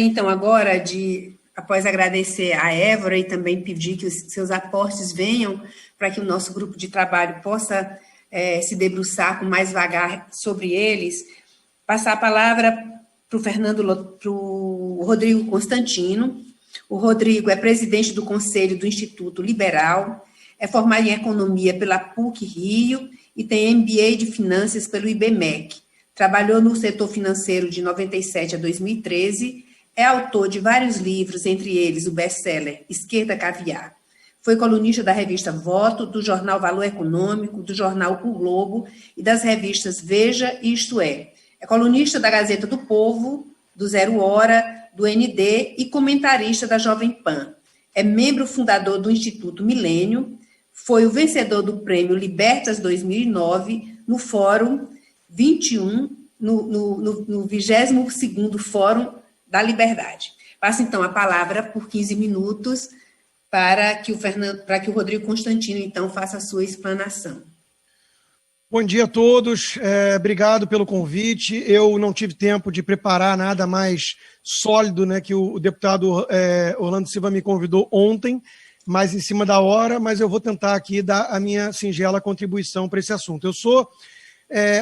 Então, agora, após agradecer a Évora e também pedir que os seus aportes venham para que o nosso grupo de trabalho possa se debruçar com mais vagar sobre eles, passar a palavra para o Rodrigo Constantino. O Rodrigo é presidente do Conselho do Instituto Liberal, é formado em Economia pela PUC-Rio e tem MBA de Finanças pelo IBMEC. Trabalhou no setor financeiro de 97 a 2013, é autor de vários livros, entre eles o best-seller Esquerda Caviar. Foi colunista da revista Voto, do jornal Valor Econômico, do jornal O Globo e das revistas Veja e Isto É. É colunista da Gazeta do Povo, do Zero Hora, do ND e comentarista da Jovem Pan. É membro fundador do Instituto Milênio, foi o vencedor do Prêmio Libertas 2009 no Fórum 21, no 22º Fórum da Liberdade. Passo, então, a palavra por 15 minutos para que o Rodrigo Constantino, então, faça a sua explanação. Bom dia a todos, obrigado pelo convite. Eu não tive tempo de preparar nada mais sólido, né, que o deputado Orlando Silva me convidou ontem, mais em cima da hora, mas eu vou tentar aqui dar a minha singela contribuição para esse assunto. Eu sou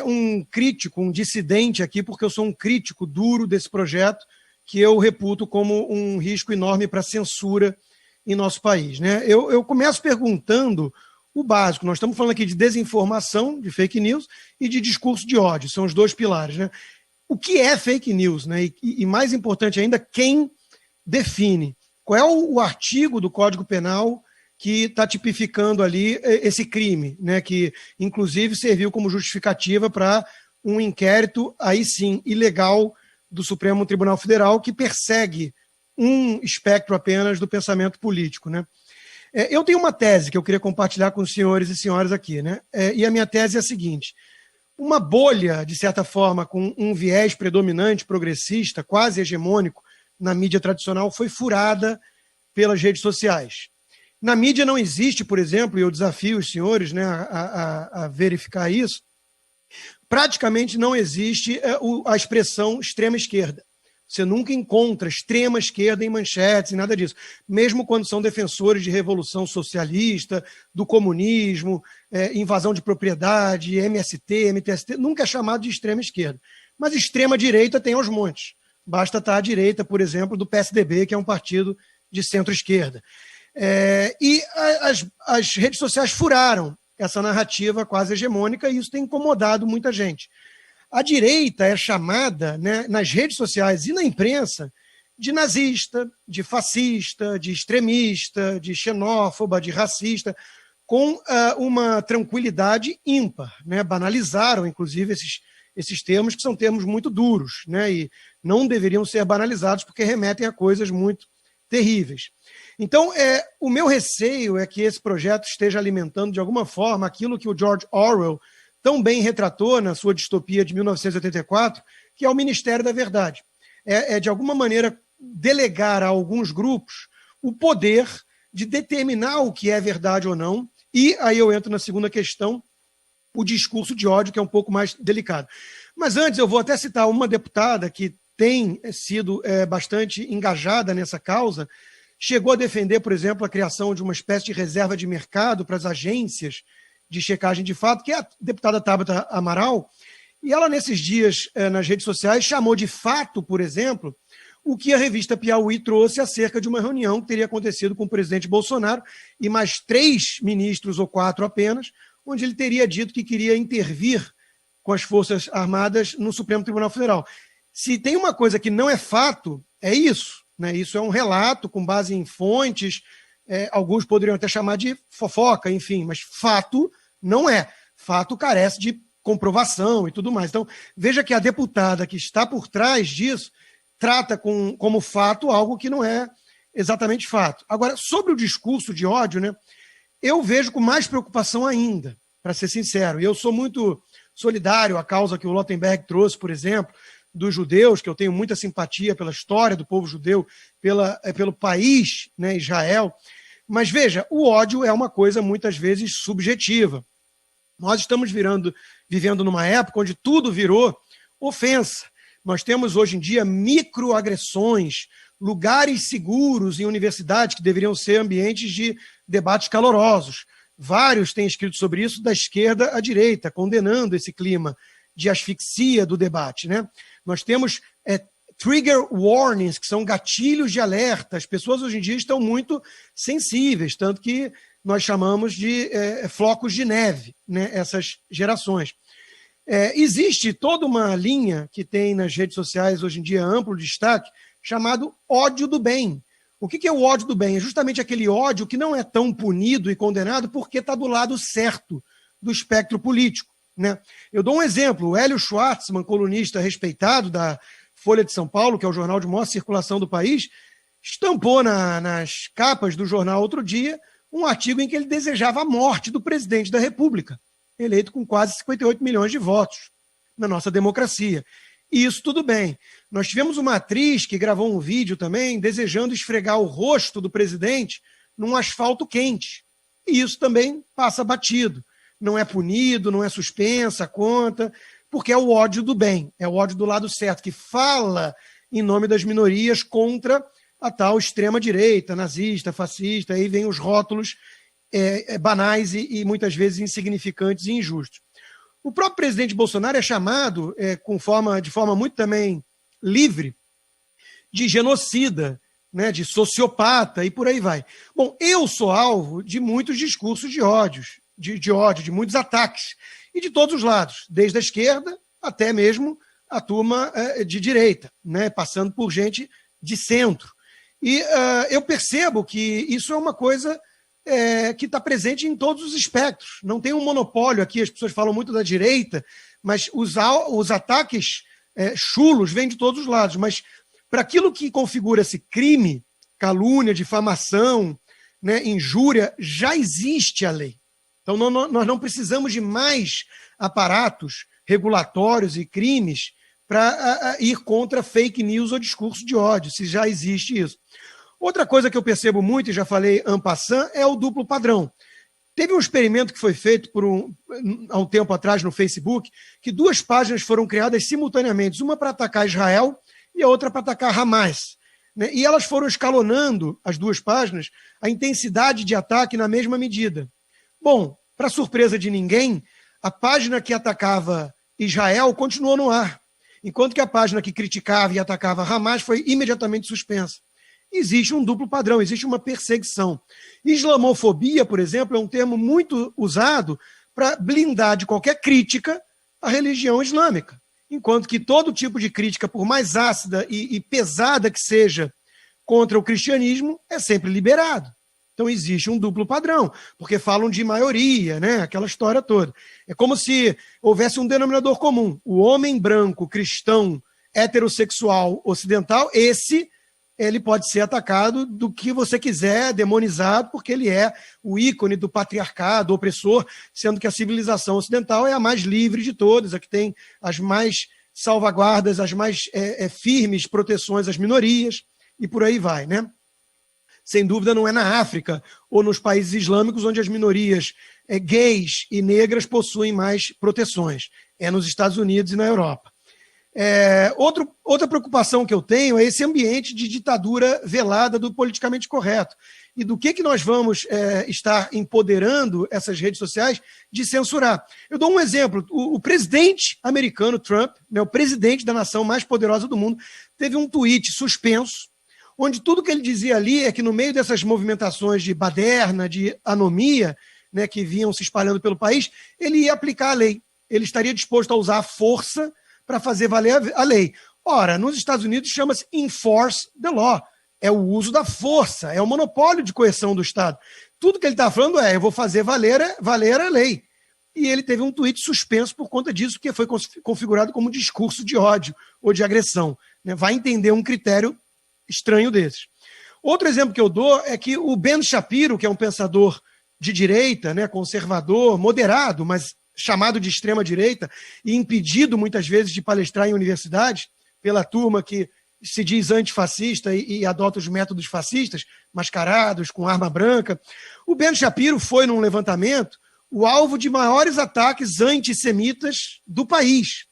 um crítico, um dissidente aqui, porque eu sou um crítico duro desse projeto, que eu reputo como um risco enorme para a censura em nosso país, né? Eu começo perguntando o básico. Nós estamos falando aqui de desinformação, de fake news, e de discurso de ódio, são os dois pilares, né? O que é fake news, né? E mais importante ainda, quem define? Qual é o artigo do Código Penal que está tipificando ali esse crime, né? Que, inclusive, serviu como justificativa para um inquérito, aí sim, ilegal, do Supremo Tribunal Federal, que persegue um espectro apenas do pensamento político, né? Eu tenho uma tese que eu queria compartilhar com os senhores e senhoras aqui, né? E a minha tese é a seguinte: uma bolha, de certa forma, com um viés predominante, progressista, quase hegemônico, na mídia tradicional, foi furada pelas redes sociais. Na mídia não existe, por exemplo, e eu desafio os senhores, né, a verificar isso, praticamente não existe a expressão extrema-esquerda. Você nunca encontra extrema-esquerda em manchetes e nada disso. Mesmo quando são defensores de revolução socialista, do comunismo, invasão de propriedade, MST, MTST, nunca é chamado de extrema-esquerda. Mas extrema-direita tem aos montes. Basta estar à direita, por exemplo, do PSDB, que é um partido de centro-esquerda. E as redes sociais furaram essa narrativa quase hegemônica, e isso tem incomodado muita gente. A direita é chamada, né, nas redes sociais e na imprensa, de nazista, de fascista, de extremista, de xenófoba, de racista, com uma tranquilidade ímpar, né? Banalizaram, inclusive, esses termos, que são termos muito duros, né? E não deveriam ser banalizados porque remetem a coisas muito terríveis. Então, o meu receio é que esse projeto esteja alimentando, de alguma forma, aquilo que o George Orwell tão bem retratou na sua distopia de 1984, que é o Ministério da Verdade. De alguma maneira, delegar a alguns grupos o poder de determinar o que é verdade ou não, e aí eu entro na segunda questão, o discurso de ódio, que é um pouco mais delicado. Mas antes, eu vou até citar uma deputada que tem sido bastante engajada nessa causa, chegou a defender, por exemplo, a criação de uma espécie de reserva de mercado para as agências de checagem de fato, que é a deputada Tabata Amaral, e ela, nesses dias, nas redes sociais, chamou de fato, por exemplo, o que a revista Piauí trouxe acerca de uma reunião que teria acontecido com o presidente Bolsonaro e mais 3 ministros ou 4 apenas, onde ele teria dito que queria intervir com as Forças Armadas no Supremo Tribunal Federal. Se tem uma coisa que não é fato, é isso, né? Isso é um relato com base em fontes, alguns poderiam até chamar de fofoca, enfim, mas fato não é. Fato carece de comprovação e tudo mais. Então, veja que a deputada que está por trás disso trata como fato algo que não é exatamente fato. Agora, sobre o discurso de ódio, né, eu vejo com mais preocupação ainda, para ser sincero. E eu sou muito solidário à causa que o Lautenberg trouxe, por exemplo, dos judeus, que eu tenho muita simpatia pela história do povo judeu, pelo país, né, Israel. Mas veja, o ódio é uma coisa muitas vezes subjetiva. Nós estamos vivendo numa época onde tudo virou ofensa. Nós temos hoje em dia microagressões, lugares seguros em universidades que deveriam ser ambientes de debates calorosos. Vários têm escrito sobre isso, da esquerda à direita, condenando esse clima de asfixia do debate, né? Nós temos trigger warnings, que são gatilhos de alerta. As pessoas hoje em dia estão muito sensíveis, tanto que nós chamamos de flocos de neve, né, essas gerações. Existe toda uma linha que tem nas redes sociais hoje em dia amplo destaque, chamado ódio do bem. O que é o ódio do bem? É justamente aquele ódio que não é tão punido e condenado porque está do lado certo do espectro político, né? Eu dou um exemplo. O Hélio Schwartzman, colunista respeitado da Folha de São Paulo, que é o jornal de maior circulação do país, estampou nas capas do jornal outro dia um artigo em que ele desejava a morte do presidente da República, eleito com quase 58 milhões de votos na nossa democracia. E isso tudo bem. Nós tivemos uma atriz que gravou um vídeo também desejando esfregar o rosto do presidente num asfalto quente. E isso também passa batido. Não é punido, não é suspensa a conta, porque é o ódio do bem, é o ódio do lado certo, que fala em nome das minorias contra a tal extrema-direita, nazista, fascista, aí vem os rótulos banais e muitas vezes insignificantes e injustos. O próprio presidente Bolsonaro é chamado, de forma muito também livre, de genocida, né, de sociopata e por aí vai. Bom, eu sou alvo de muitos discursos de ódio, de muitos ataques, e de todos os lados, desde a esquerda até mesmo a turma de direita, né, passando por gente de centro. E eu percebo que isso é uma coisa que está presente em todos os espectros. Não tem um monopólio aqui, as pessoas falam muito da direita, mas os ataques chulos vêm de todos os lados. Mas para aquilo que configura esse crime, calúnia, difamação, né, injúria, já existe a lei. Então nós não precisamos de mais aparatos regulatórios e crimes para ir contra fake news ou discurso de ódio, se já existe isso. Outra coisa que eu percebo muito, e já falei en passant, é o duplo padrão. Teve um experimento que foi feito há um tempo atrás no Facebook, que 2 páginas foram criadas simultaneamente, uma para atacar Israel e a outra para atacar Hamas, né? E elas foram escalonando, as 2 páginas, a intensidade de ataque na mesma medida. Bom, para surpresa de ninguém, a página que atacava Israel continuou no ar, enquanto que a página que criticava e atacava Hamas foi imediatamente suspensa. Existe um duplo padrão, existe uma perseguição. Islamofobia, por exemplo, é um termo muito usado para blindar de qualquer crítica a religião islâmica, enquanto que todo tipo de crítica, por mais ácida e pesada que seja contra o cristianismo, é sempre liberado. Então existe um duplo padrão, porque falam de maioria, né? Aquela história toda. É como se houvesse um denominador comum. O homem branco, cristão, heterossexual, ocidental, ele pode ser atacado do que você quiser, demonizado, porque ele é o ícone do patriarcado opressor, sendo que a civilização ocidental é a mais livre de todas, a que tem as mais salvaguardas, as mais firmes proteções às minorias, e por aí vai, né? Sem dúvida não é na África ou nos países islâmicos onde as minorias gays e negras possuem mais proteções. É nos Estados Unidos e na Europa. Outra preocupação que eu tenho é esse ambiente de ditadura velada do politicamente correto. E do que nós vamos estar empoderando essas redes sociais de censurar. Eu dou um exemplo. O presidente americano, Trump, né, o presidente da nação mais poderosa do mundo, teve um tweet suspenso, onde tudo que ele dizia ali é que no meio dessas movimentações de baderna, de anomia, né, que vinham se espalhando pelo país, ele ia aplicar a lei. Ele estaria disposto a usar a força para fazer valer a lei. Ora, nos Estados Unidos chama-se enforce the law. É o uso da força, é o monopólio de coerção do Estado. Tudo que ele está falando eu vou fazer valer a lei. E ele teve um tweet suspenso por conta disso, porque foi configurado como discurso de ódio ou de agressão. Né? Vai entender um critério estranho desses. Outro exemplo que eu dou é que o Ben Shapiro, que é um pensador de direita, né, conservador, moderado, mas chamado de extrema-direita e impedido muitas vezes de palestrar em universidades pela turma que se diz antifascista e adota os métodos fascistas, mascarados, com arma branca. O Ben Shapiro foi, num levantamento, o alvo de maiores ataques antissemitas do país.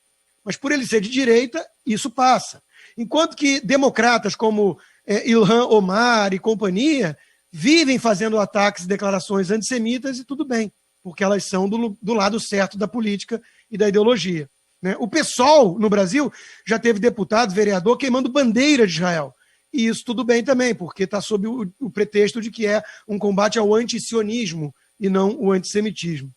Mas por ele ser de direita, isso passa. Enquanto que democratas como Ilhan Omar e companhia vivem fazendo ataques e declarações antissemitas, e tudo bem, porque elas são do lado certo da política e da ideologia. Né? O PSOL, no Brasil, já teve deputado, vereador, queimando bandeira de Israel. E isso tudo bem também, porque está sob o pretexto de que é um combate ao antisionismo e não o antissemitismo.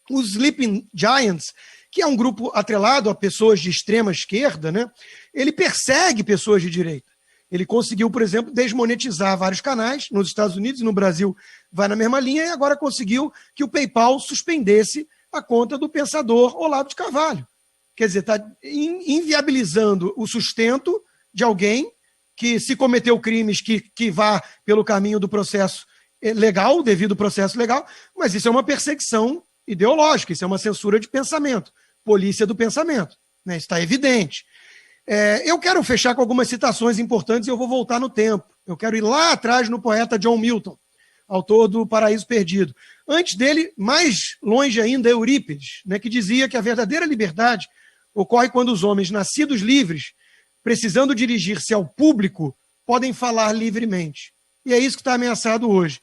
Os Sleeping Giants, que é um grupo atrelado a pessoas de extrema esquerda, né, ele persegue pessoas de direita. Ele conseguiu, por exemplo, desmonetizar vários canais nos Estados Unidos e no Brasil vai na mesma linha, e agora conseguiu que o PayPal suspendesse a conta do pensador Olavo de Carvalho. Quer dizer, está inviabilizando o sustento de alguém que, se cometeu crimes, que vá pelo caminho do processo legal, devido ao processo legal, mas isso é uma perseguição ideológica, isso é uma censura de pensamento, polícia do pensamento, né? Está evidente. Eu quero fechar com algumas citações importantes e eu vou voltar no tempo. Eu quero ir lá atrás no poeta John Milton, autor do Paraíso Perdido. Antes dele, mais longe ainda, Eurípides, né, que dizia que a verdadeira liberdade ocorre quando os homens nascidos livres, precisando dirigir-se ao público, podem falar livremente. E é isso que está ameaçado hoje.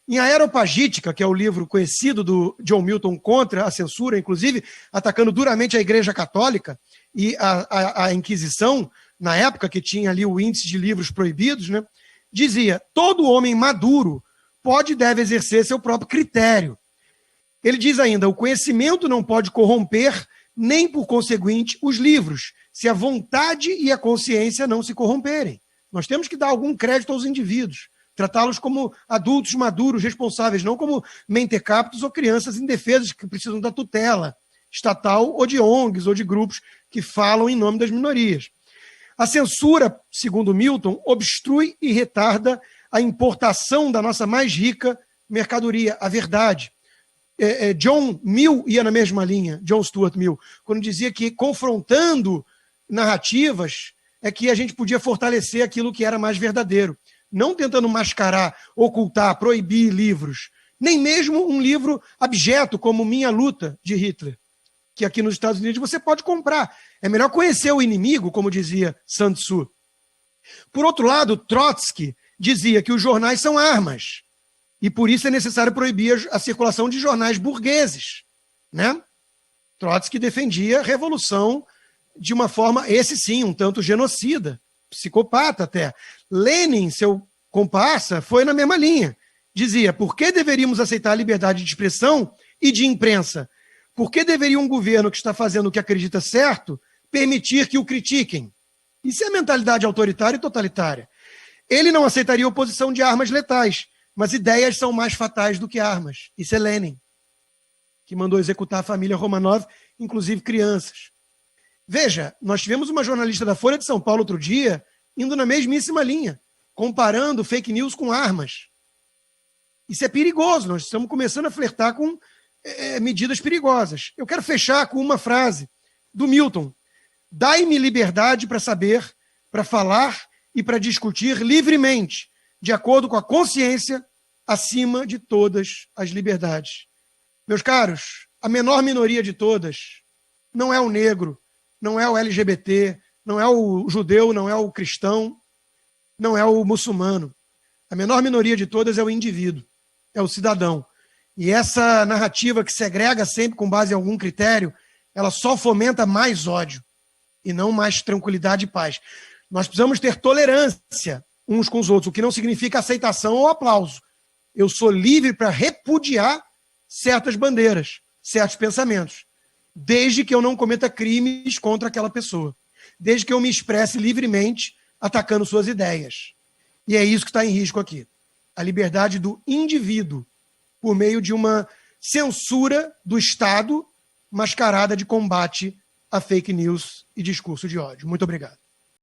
Em Areopagítica, que é o livro conhecido do John Milton contra a censura, inclusive atacando duramente a Igreja Católica e a Inquisição, na época que tinha ali o índice de livros proibidos, né, dizia: todo homem maduro pode e deve exercer seu próprio critério. Ele diz ainda: o conhecimento não pode corromper, nem por conseguinte, os livros, se a vontade e a consciência não se corromperem. Nós temos que dar algum crédito aos indivíduos, tratá-los como adultos maduros, responsáveis, não como mentecaptos ou crianças indefesas que precisam da tutela estatal ou de ONGs ou de grupos que falam em nome das minorias. A censura, segundo Milton, obstrui e retarda a importação da nossa mais rica mercadoria, a verdade. John Mill ia na mesma linha, John Stuart Mill, quando dizia que confrontando narrativas é que a gente podia fortalecer aquilo que era mais verdadeiro, não tentando mascarar, ocultar, proibir livros, nem mesmo um livro abjeto como Minha Luta, de Hitler, que aqui nos Estados Unidos você pode comprar. É melhor conhecer o inimigo, como dizia Sun Tzu. Por outro lado, Trotsky dizia que os jornais são armas, e por isso é necessário proibir a circulação de jornais burgueses. Né? Trotsky defendia a revolução de uma forma, esse sim, um tanto genocida, psicopata até. Lenin, seu comparsa, foi na mesma linha. Dizia: por que deveríamos aceitar a liberdade de expressão e de imprensa? Por que deveria um governo que está fazendo o que acredita certo permitir que o critiquem? Isso é mentalidade autoritária e totalitária. Ele não aceitaria a oposição de armas letais, mas ideias são mais fatais do que armas. Isso é Lenin, que mandou executar a família Romanov, inclusive crianças. Veja, nós tivemos uma jornalista da Folha de São Paulo outro dia indo na mesmíssima linha, comparando fake news com armas. Isso é perigoso, nós estamos começando a flertar com medidas perigosas. Eu quero fechar com uma frase do Milton: dai-me liberdade para saber, para falar e para discutir livremente, de acordo com a consciência, acima de todas as liberdades. Meus caros, a menor minoria de todas não é o negro, não é o LGBT, não é o judeu, não é o cristão, não é o muçulmano. A menor minoria de todas é o indivíduo, é o cidadão. E essa narrativa que segrega sempre com base em algum critério, ela só fomenta mais ódio e não mais tranquilidade e paz. Nós precisamos ter tolerância uns com os outros, o que não significa aceitação ou aplauso. Eu sou livre para repudiar certas bandeiras, certos pensamentos, desde que eu não cometa crimes contra aquela pessoa, desde que eu me expresse livremente atacando suas ideias. E é isso que está em risco aqui. A liberdade do indivíduo por meio de uma censura do Estado mascarada de combate a fake news e discurso de ódio. Muito obrigado.